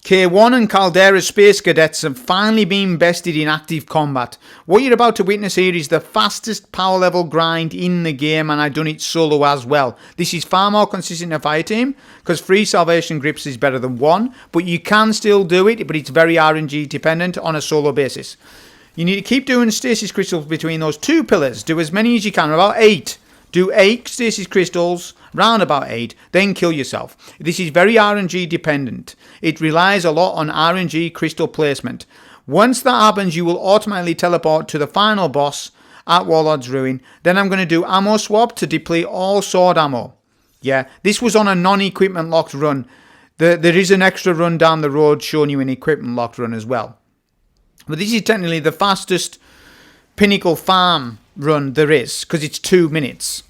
K1 and Caldera Space Cadets have finally been bested in active combat. What you're about to witness here is the fastest power level grind in the game, and I've done it solo as well. This is far more consistent in a fire team, because 3 salvation grips is better than 1, but you can still do it, but it's very RNG dependent on a solo basis. You need to keep doing stasis crystals between those 2 pillars. Do as many as you can, about 8. Do 8 stasis crystals, round about 8, then kill yourself. This is very RNG dependent. It relies a lot on RNG crystal placement. Once that happens, you will automatically teleport to the final boss at Warlord's Ruin. Then I'm going to do ammo swap to deplete all sword ammo. Yeah, this was on a non-equipment locked run. There is an extra run down the road showing you an equipment locked run as well. But this is technically the fastest pinnacle farm run there is, because it's 2 minutes.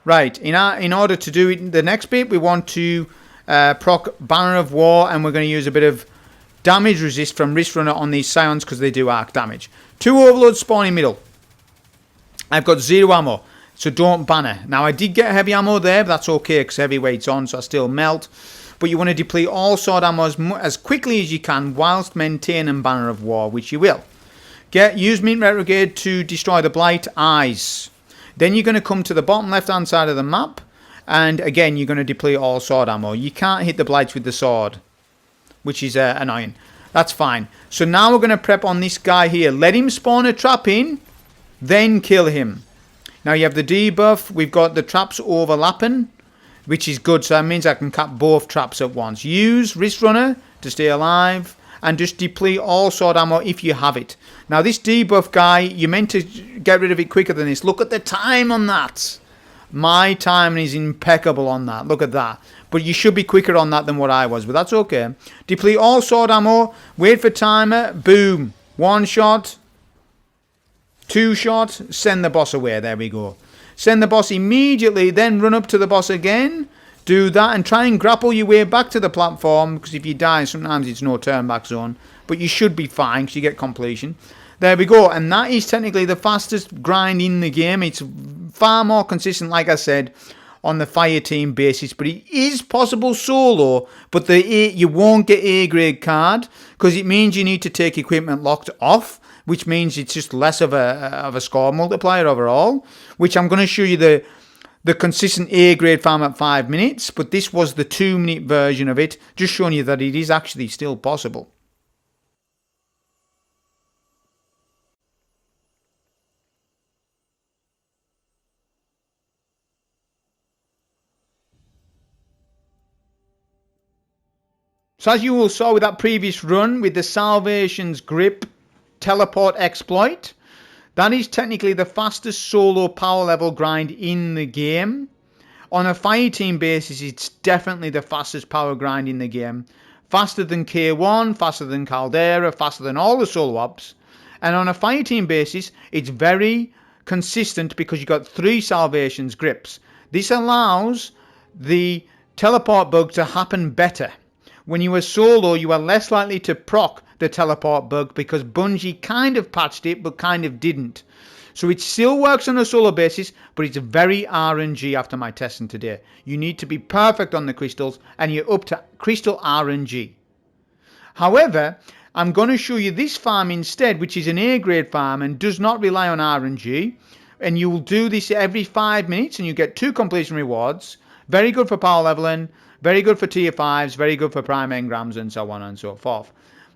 Right, in order to do it, the next bit, we want to proc Banner of War, and we're going to use a bit of damage resist from Wrist Runner on these Scions, because they do arc damage. 2 Overlords spawn in middle. I've got 0 ammo, so don't banner. Now, I did get heavy ammo there, but that's okay, because heavyweight's on, so I still melt. But you want to deplete all sword ammo as quickly as you can, whilst maintaining Banner of War, which you will. Use Mint Retrograde to destroy the Blight Eyes. Then you're going to come to the bottom left hand side of the map, and again you're going to deplete all sword ammo. You can't hit the blights with the sword, which is annoying. That's fine. So now we're going to prep on this guy here. Let him spawn a trap in, then kill him. Now you have the debuff. We've got the traps overlapping, which is good, so that means I can cap both traps at once. Use Wrist Runner to stay alive, and just deplete all sword ammo if you have it. Now this debuff guy, you're meant to get rid of it quicker than this. Look at the time on that. My timing is impeccable on that. Look at that. But you should be quicker on that than what I was, but that's okay. Deplete all sword ammo. Wait for timer. Boom. 1 shot. 2 shot. Send the boss away. There we go. Send the boss immediately. Then run up to the boss again. Do that and try and grapple your way back to the platform, because if you die, sometimes it's no turn back zone. But you should be fine because you get completion. There we go. And that is technically the fastest grind in the game. It's far more consistent, like I said, on the fire team basis. But it is possible solo, but you won't get A grade card, because it means you need to take equipment locked off, which means it's just less of a score multiplier overall, which I'm going to show you the consistent A grade farm at 5 minutes, but this was the 2-minute version of it, just showing you that it is actually still possible. So as you all saw with that previous run with the Salvation's Grip teleport exploit, that is technically the fastest solo power level grind in the game. On a fire team basis, it's definitely the fastest power grind in the game. Faster than K1, faster than Caldera, faster than all the solo ops. And on a fire team basis, it's very consistent because you've got 3 Salvation's Grips. This allows the teleport bug to happen better. When you are solo, you are less likely to proc the teleport bug, because Bungie kind of patched it but kind of didn't. So it still works on a solo basis, but it's very RNG after my testing today. You need to be perfect on the crystals, and you're up to crystal RNG. However, I'm going to show you this farm instead, which is an A grade farm and does not rely on RNG. And you will do this every 5 minutes and you get 2 completion rewards. Very good for power leveling, very good for tier 5s, very good for prime engrams, and so on and so forth.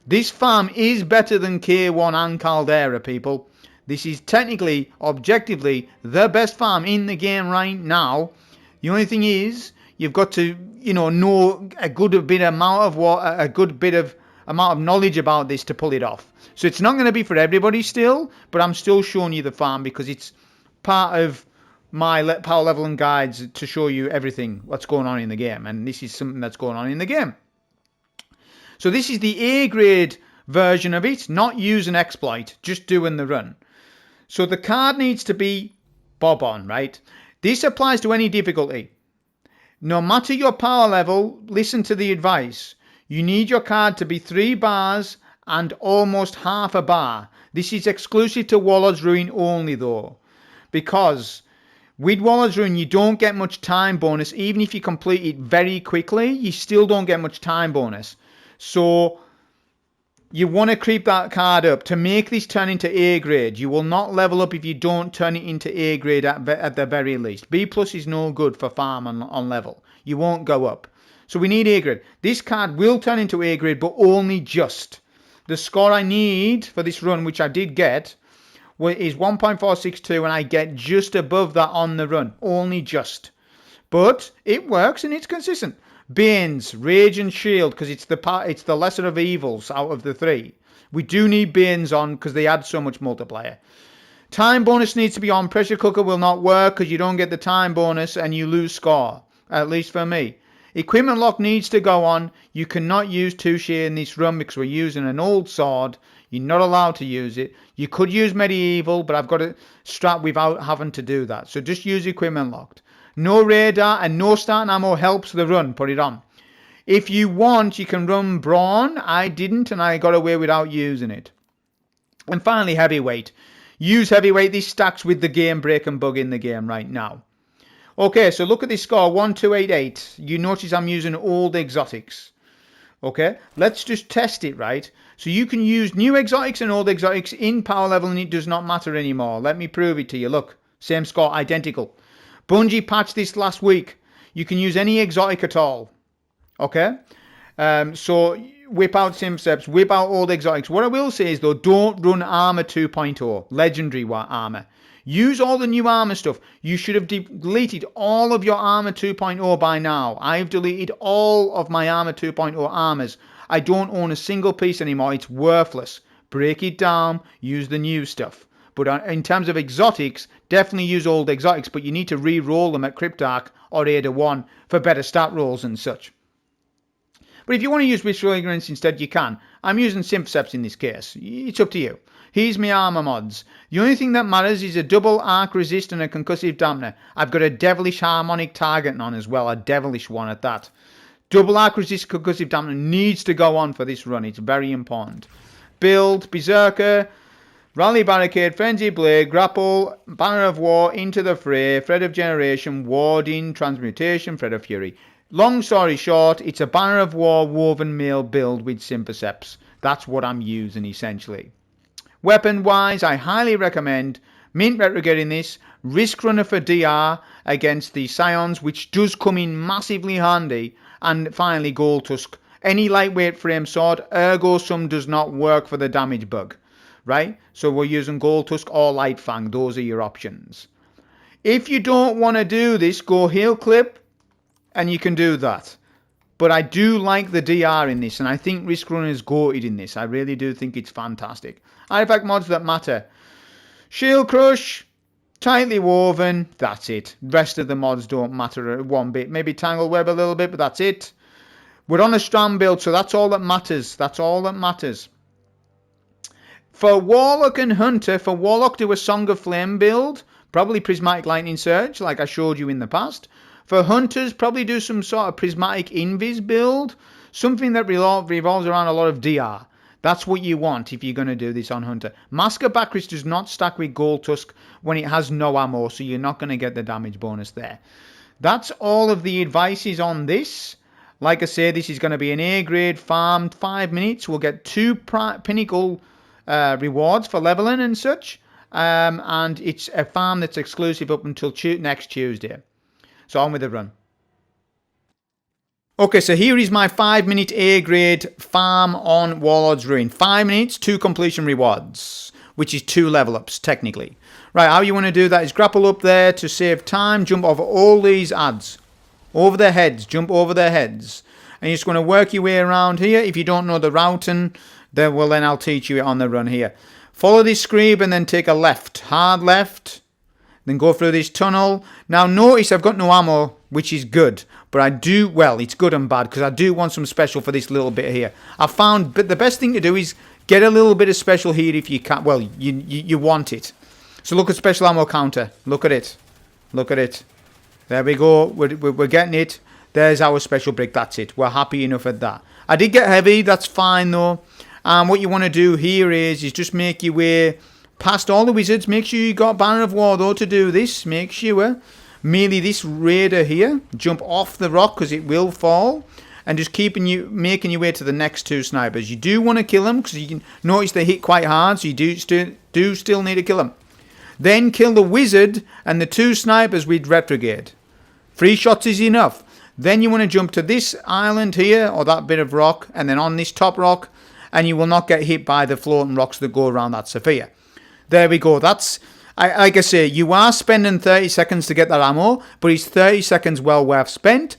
This farm is better than K1 and Caldera, people. This is technically, objectively, the best farm in the game right now. The only thing is, you've got to, know a good bit amount of knowledge about this to pull it off. So it's not going to be for everybody still, but I'm still showing you the farm because it's part of my power leveling guides to show you everything what's going on in the game, and this is something that's going on in the game. So this is the A grade version of it, not using exploit, just doing the run. So the card needs to be bob on, right? This applies to any difficulty. No matter your power level, listen to the advice. You need your card to be 3 bars and almost half a bar. This is exclusive to Warlord's Ruin only though, because with Warlord's Ruin you don't get much time bonus. Even if you complete it very quickly, you still don't get much time bonus. So you want to creep that card up to make this turn into A grade. You will not level up if you don't turn it into A grade at the very least. B plus is no good for farm on level. You won't go up. So we need A grade. This card will turn into A grade, but only just. The score I need for this run, which I did get, is 1.462, and I get just above that on the run. Only just. But it works and it's consistent. Banes, Rage and Shield, because it's the lesser of evils out of the three. We do need Banes on because they add so much multiplier. Time bonus needs to be on. Pressure Cooker will not work because you don't get the time bonus and you lose score. At least for me. Equipment Lock needs to go on. You cannot use Touche in this run because we're using an old sword. You're not allowed to use it. You could use Medieval, but I've got it strapped without having to do that. So just use Equipment Locked. No radar and no starting ammo helps the run. Put it on. If you want, you can run Brawn. I didn't, and I got away without using it. And finally, Heavyweight. Use Heavyweight. This stacks with the game break and bug in the game right now. Okay, so look at this score, 1288. You notice I'm using old exotics. Okay, let's just test it, right? So you can use new exotics and old exotics in power level and it does not matter anymore. Let me prove it to you. Look, same score, identical. Bungie patched this last week. You can use any exotic at all. Okay? So whip out Simceps, whip out old exotics. What I will say is, though, don't run Armor 2.0, Legendary Armor. Use all the new armor stuff. You should have deleted all of your Armor 2.0 by now. I've deleted all of my Armor 2.0 armors. I don't own a single piece anymore. It's worthless. Break it down. Use the new stuff. But in terms of exotics, definitely use old exotics, but you need to re-roll them at Cryptarch or Ada 1 for better stat rolls and such. But if you want to use Wishful Ignorance instead, you can. I'm using Simceps in this case. It's up to you. Here's my armor mods. The only thing that matters is a double arc resist and a concussive dampener. I've got a devilish harmonic targeting on as well, a devilish one at that. Double arc resist concussive dampener needs to go on for this run. It's very important. Build, Berserker, Rally Barricade, Frenzy Blade, Grapple, Banner of War, Into the Fray, Thread of Generation, Warding, Transmutation, Thread of Fury. Long story short, it's a Banner of War woven mail build with Simperceps. That's what I'm using essentially. Weapon wise, I highly recommend Mint Retrograde in this, Risk Runner for DR against the Scions, which does come in massively handy, and finally Gold Tusk. Any lightweight frame sword, ergo some does not work for the damage bug, right? So we're using Gold Tusk or Light Fang, those are your options. If you don't want to do this, go Heel Clip, and you can do that. But I do like the DR in this, and I think Risk Runner is goated in this. I really do think it's fantastic. Artifact mods that matter. Shield Crush, Tightly Woven, that's it. Rest of the mods don't matter one bit. Maybe Tangle Web a little bit, but that's it. We're on a Strand build, so that's all that matters. That's all that matters. For Warlock and Hunter, for Warlock do a Song of Flame build. Probably Prismatic Lightning Surge, like I showed you in the past. For Hunters, probably do some sort of Prismatic Invis build. Something that revolves around a lot of DR. That's what you want if you're going to do this on Hunter. Mask of Bakris does not stack with Gold Tusk when it has no ammo, so you're not going to get the damage bonus there. That's all of the advices on this. Like I say, this is going to be an A grade farmed 5 minutes. We'll get 2 pinnacle rewards for leveling and such. And it's a farm that's exclusive up until next Tuesday. So on with the run. Okay, so here is my 5-minute A grade farm on Warlord's Ruin. 5 minutes, 2 completion rewards, which is 2 level ups technically. Right, how you want to do that is grapple up there to save time, jump over all these ads. Over their heads, jump over their heads. And you're just going to work your way around here. If you don't know the routing, then I'll teach you it on the run here. Follow this screeb and then take a left, hard left. Then go through this tunnel. Now notice I've got no ammo, which is good. But I do, well, it's good and bad because I do want some special for this little bit here. I found, but the best thing to do is get a little bit of special here if you can. Well, you want it. So look at special ammo counter. Look at it. Look at it. There we go. We're getting it. There's our special brick. That's it. We're happy enough at that. I did get heavy. That's fine though. What you want to do here is just make your way past all the wizards. Make sure you got Banner of War though to do this. Make sure. Merely this raider here. Jump off the rock because it will fall. and just making your way to the next 2 snipers. You do want to kill them because you can notice they hit quite hard, so you do still need to kill them. Then kill the wizard and the 2 snipers with retrograde. 3 shots is enough. Then you want to jump to this island here, or that bit of rock, and then on this top rock, and you will not get hit by the floating rocks that go around that sphere. There we go. That's, like I say, you are spending 30 seconds to get that ammo, but it's 30 seconds well worth spent.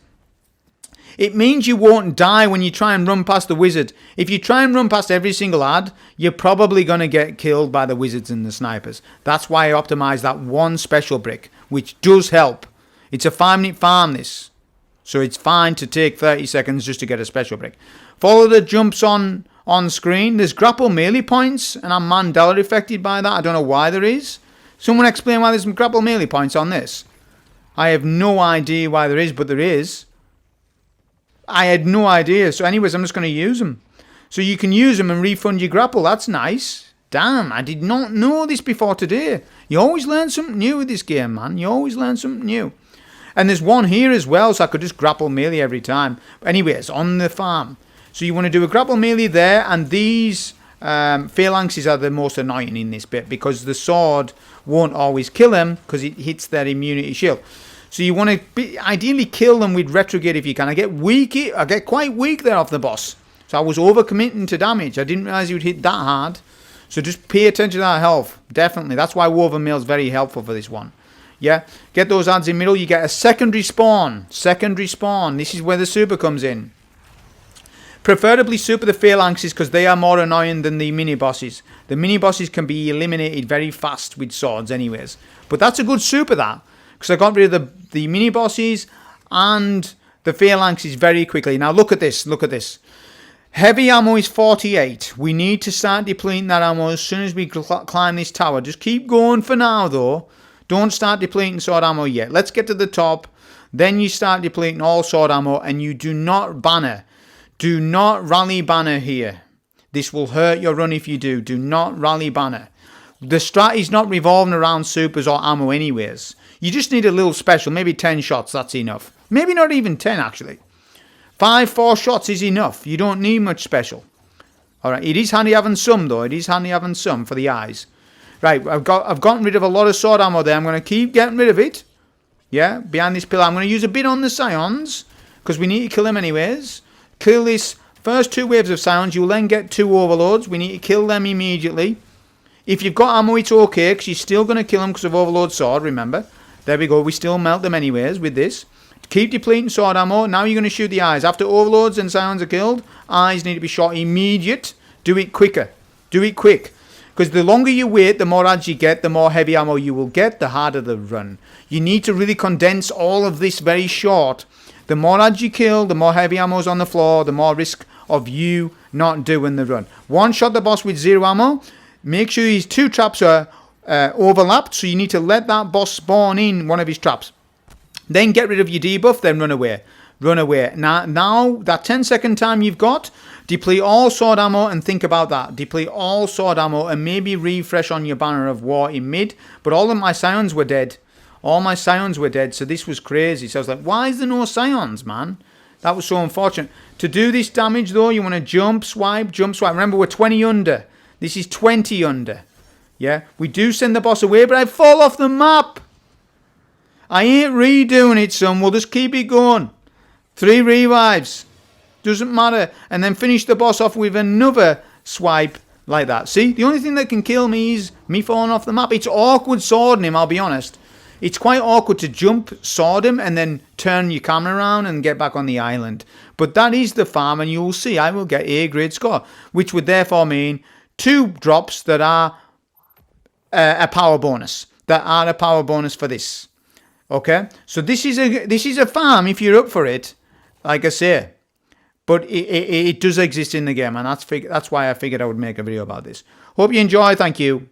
It means you won't die when you try and run past the wizard. If you try and run past every single ad, you're probably going to get killed by the wizards and the snipers. That's why I optimized that 1 special brick, which does help. It's a 5-minute farm, this. So it's fine to take 30 seconds just to get a special brick. Follow the jumps on screen. There's grapple melee points, and I'm Mandela affected by that. I don't know why there is. Someone explain why there's some grapple melee points on this. I have no idea why there is, but there is. I had no idea. So anyways, I'm just going to use them. So you can use them and refund your grapple. That's nice. Damn, I did not know this before today. You always learn something new with this game, man. You always learn something new. And there's one here as well, so I could just grapple melee every time. But anyways, on the farm. So you want to do a grapple melee there, and these phalanxes are the most annoying in this bit because the sword won't always kill them because it hits their immunity shield. So you want to ideally kill them with retrograde if you can. I get quite weak there off the boss. So I was overcommitting to damage. I didn't realise he would hit that hard. So just pay attention to that health. Definitely. That's why Woven Mail is very helpful for this one. Yeah. Get those ads in middle. You get a secondary spawn. Secondary spawn. This is where the super comes in. Preferably super the phalanxes because they are more annoying than the mini bosses. The mini bosses can be eliminated very fast with swords anyways. But that's a good super that. Because I got rid of the mini bosses and the phalanxes very quickly. Now look at this. Look at this. Heavy ammo is 48. We need to start depleting that ammo as soon as we climb this tower. Just keep going for now though. Don't start depleting sword ammo yet. Let's get to the top. Then you start depleting all sword ammo and you do not banner. Do not rally banner here. This will hurt your run if you do. Do not rally banner. The strat is not revolving around supers or ammo anyways. You just need a little special, maybe 10 shots, that's enough. Maybe not even 10 actually. 4 shots is enough. You don't need much special. Alright, it is handy having some though. It is handy having some for the eyes. Right, I've gotten rid of a lot of sword ammo there. I'm going to keep getting rid of it. Yeah, behind this pillar. I'm going to use a bit on the scions, because we need to kill them anyways. Kill this first 2 waves of scions. You'll then get 2 overloads. We need to kill them immediately. If you've got ammo, it's okay, because you're still going to kill them because of overload sword, remember. There we go. We still melt them anyways with this. Keep depleting sword ammo. Now you're going to shoot the eyes. After overloads and scions are killed, eyes need to be shot immediate. Do it quicker. Do it quick. Because the longer you wait, the more ads you get, the more heavy ammo you will get, the harder the run. You need to really condense all of this very short. The more ads you kill, the more heavy ammo's on the floor, the more risk of you not doing the run. One shot the boss with 0 ammo. Make sure his 2 traps are overlapped, so you need to let that boss spawn in one of his traps. Then get rid of your debuff, then run away. Run away. Now that 10-second time you've got, deplete all sword ammo and think about that. Deplete all sword ammo and maybe refresh on your banner of war in mid. But all of my scions were dead. All my scions were dead, so this was crazy. So I was like, why is there no scions, man? That was so unfortunate. To do this damage though, you want to jump, swipe, jump, swipe. Remember, we're 20 under. This is 20 under. Yeah, we do send the boss away, but I fall off the map. I ain't redoing it, son. We'll just keep it going. 3 revives. Doesn't matter. And then finish the boss off with another swipe like that. See, the only thing that can kill me is me falling off the map. It's awkward swording him, I'll be honest. It's quite awkward to jump, sword him, and then turn your camera around and get back on the island. But that is the farm, and you'll see I will get A grade score, which would therefore mean 2 drops that are a power bonus. That are a power bonus for this. Okay, so this is a farm if you're up for it, like I say. But it does exist in the game, and that's why I figured I would make a video about this. Hope you enjoy. Thank you.